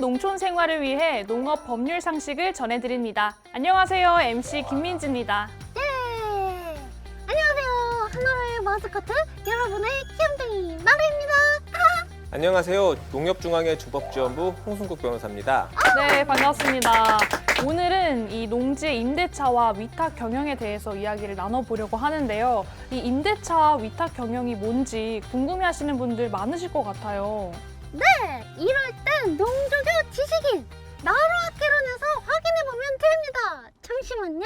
농촌 생활을 위해 농업 법률 상식을 전해드립니다. 안녕하세요, MC 김민지입니다. 네! 안녕하세요. 하나의 마스코트 여러분의 귀염둥이 나루입니다. 안녕하세요. 농협중앙회 주법지원부 홍순국 변호사입니다. 네, 반갑습니다. 오늘은 이 농지의 임대차와 위탁 경영에 대해서 이야기를 나눠보려고 하는데요. 이 임대차와 위탁 경영이 뭔지 궁금해하시는 분들 많으실 것 같아요. 네! 이럴 땐 농조교 지식인 나루학개론에서 확인해보면 됩니다. 잠시만요.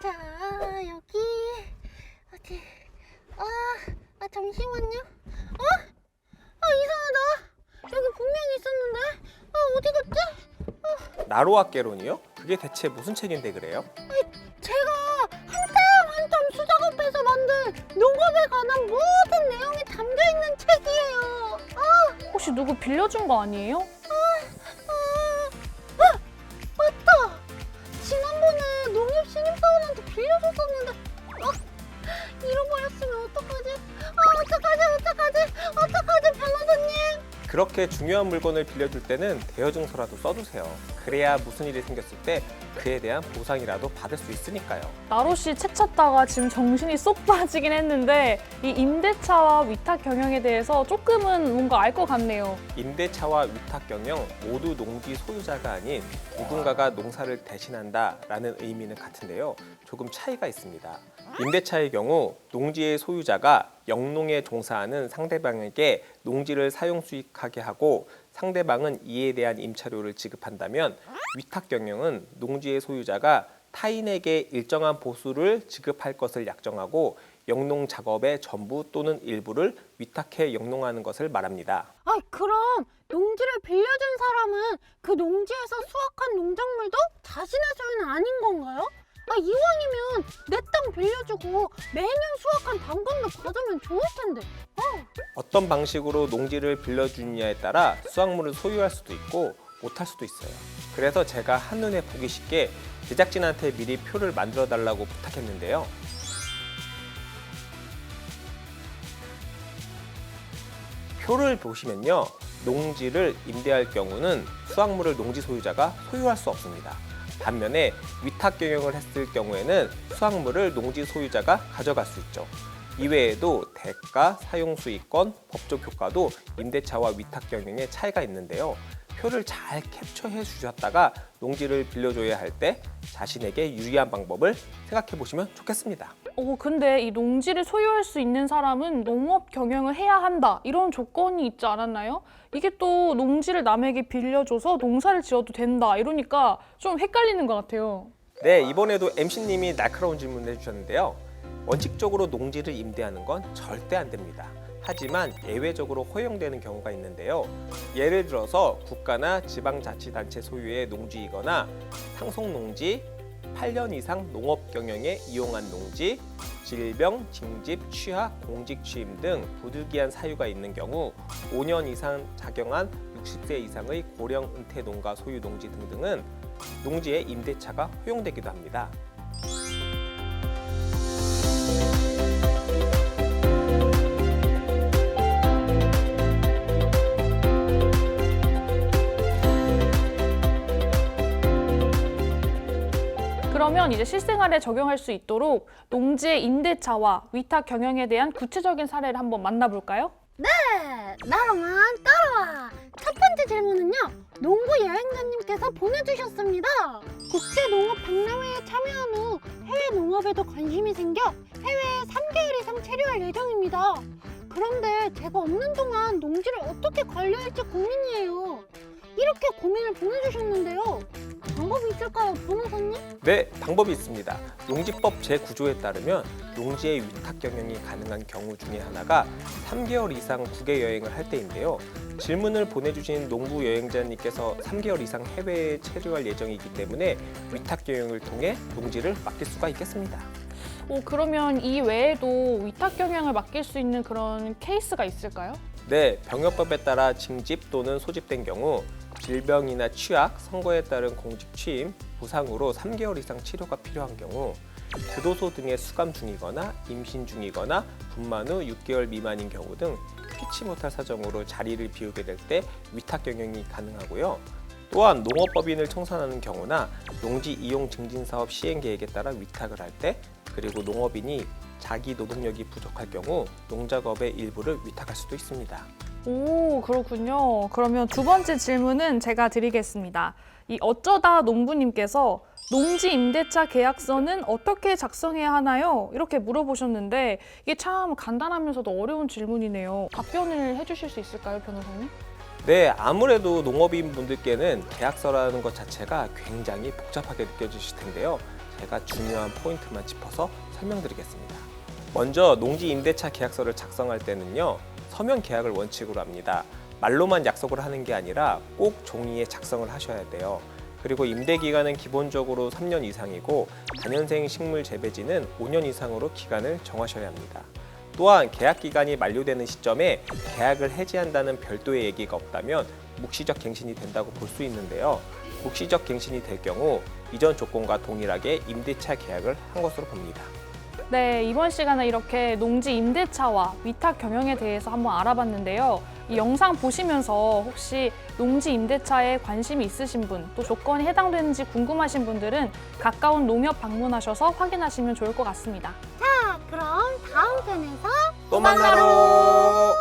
자, 여기 어디 잠시만요. 이상하다. 여기 분명히 있었는데 어디 갔지? 나로학개론이요? 그게 대체 무슨 책인데 그래요? 제가 한 땀 한 땀 수작업해서 만든 농업에 관한 모든 내용이 담겨있는 책이에요. 혹시 누구 빌려준 거 아니에요? 맞다. 지난번에 농협 신입사원한테 빌려줬었는데 잃어버렸으면 어떡하지? 어떡하지 변호사님? 그렇게 중요한 물건을 빌려줄 때는 대여증서라도 써두세요. 그래야 무슨 일이 생겼을 때 그에 대한 보상이라도 받을 수 있으니까요. 나로 씨 책 찾다가 지금 정신이 쏙 빠지긴 했는데 이 임대차와 위탁 경영에 대해서 조금은 뭔가 알 것 같네요. 임대차와 위탁 경영 모두 농지 소유자가 아닌 누군가가 농사를 대신한다라는 의미는 같은데요. 조금 차이가 있습니다. 임대차의 경우 농지의 소유자가 영농에 종사하는 상대방에게 농지를 사용 수익하게 하고 상대방은 이에 대한 임차료를 지급한다면 위탁 경영은 농지의 소유자가 타인에게 일정한 보수를 지급할 것을 약정하고 영농 작업의 전부 또는 일부를 위탁해 영농하는 것을 말합니다. 그럼 농지를 빌려준 사람은 그 농지에서 수확한 농작물도 자신의 소유는 아닌 건가요? 이왕이면 내 땅 빌려주고 매년 수확한 당근도 받으면 좋을 텐데. 어떤 방식으로 농지를 빌려주느냐에 따라 수확물을 소유할 수도 있고 못할 수도 있어요. 그래서 제가 한눈에 보기 쉽게 제작진한테 미리 표를 만들어 달라고 부탁했는데요. 표를 보시면요. 농지를 임대할 경우는 수확물을 농지 소유자가 소유할 수 없습니다. 반면에 위탁 경영을 했을 경우에는 수확물을 농지 소유자가 가져갈 수 있죠. 이외에도 대가, 사용수익권, 법적 효과도 임대차와 위탁 경영에 차이가 있는데요. 표를 잘 캡처해 주셨다가 농지를 빌려줘야 할 때 자신에게 유리한 방법을 생각해 보시면 좋겠습니다. 근데 이 농지를 소유할 수 있는 사람은 농업 경영을 해야 한다 이런 조건이 있지 않았나요? 이게 또 농지를 남에게 빌려줘서 농사를 지어도 된다 이러니까 좀 헷갈리는 것 같아요. 네, 이번에도 MC님이 날카로운 질문을 해주셨는데요. 원칙적으로 농지를 임대하는 건 절대 안 됩니다. 하지만 예외적으로 허용되는 경우가 있는데요. 예를 들어서 국가나 지방자치단체 소유의 농지이거나 상속농지, 8년 이상 농업 경영에 이용한 농지, 질병, 징집, 취학, 공직 취임 등 부득이한 사유가 있는 경우 5년 이상 작용한 60세 이상의 고령 은퇴 농가 소유 농지 등등은 농지의 임대차가 허용되기도 합니다. 그러면 이제 실생활에 적용할 수 있도록 농지의 임대차와 위탁 경영에 대한 구체적인 사례를 한번 만나볼까요? 네, 나로만 따라와. 첫 번째 질문은요. 농구 여행자님께서 보내주셨습니다. 국제농업 박람회에 참여한 후 해외 농업에도 관심이 생겨 해외에 3개월 이상 체류할 예정입니다. 그런데 제가 없는 동안 농지를 어떻게 관리할지 고민이에요. 이렇게 고민을 보내주셨는데요. 방법이 있을까요, 변호사님? 네, 방법이 있습니다. 농지법 제9조에 따르면 농지의 위탁 경영이 가능한 경우 중에 하나가 3개월 이상 국외 여행을 할 때인데요. 질문을 보내주신 농구 여행자님께서 3개월 이상 해외에 체류할 예정이기 때문에 위탁 경영을 통해 농지를 맡길 수가 있겠습니다. 그러면 이 외에도 위탁 경영을 맡길 수 있는 그런 케이스가 있을까요? 네, 병역법에 따라 징집 또는 소집된 경우 질병이나 취약, 선거에 따른 공직 취임, 부상으로 3개월 이상 치료가 필요한 경우 교도소 등의 수감 중이거나 임신 중이거나 분만 후 6개월 미만인 경우 등 피치 못할 사정으로 자리를 비우게 될 때 위탁 경영이 가능하고요. 또한 농업법인을 청산하는 경우나 농지 이용 증진 사업 시행 계획에 따라 위탁을 할 때, 그리고 농업인이 자기 노동력이 부족할 경우 농작업의 일부를 위탁할 수도 있습니다. 오, 그렇군요. 그러면 두 번째 질문은 제가 드리겠습니다. 이 어쩌다 농부님께서 농지 임대차 계약서는 어떻게 작성해야 하나요? 이렇게 물어보셨는데 이게 참 간단하면서도 어려운 질문이네요. 답변을 해주실 수 있을까요, 변호사님? 네, 아무래도 농업인 분들께는 계약서라는 것 자체가 굉장히 복잡하게 느껴지실 텐데요. 제가 중요한 포인트만 짚어서 설명드리겠습니다. 먼저 농지 임대차 계약서를 작성할 때는요, 서면 계약을 원칙으로 합니다. 말로만 약속을 하는 게 아니라 꼭 종이에 작성을 하셔야 돼요. 그리고 임대 기간은 기본적으로 3년 이상이고 다년생 식물 재배지는 5년 이상으로 기간을 정하셔야 합니다. 또한 계약 기간이 만료되는 시점에 계약을 해지한다는 별도의 얘기가 없다면 묵시적 갱신이 된다고 볼 수 있는데요. 묵시적 갱신이 될 경우 이전 조건과 동일하게 임대차 계약을 한 것으로 봅니다. 네, 이번 시간에 이렇게 농지 임대차와 위탁 경영에 대해서 한번 알아봤는데요. 이 영상 보시면서 혹시 농지 임대차에 관심이 있으신 분, 또 조건이 해당되는지 궁금하신 분들은 가까운 농협 방문하셔서 확인하시면 좋을 것 같습니다. 자, 그럼 다음 편에서 또 만나러!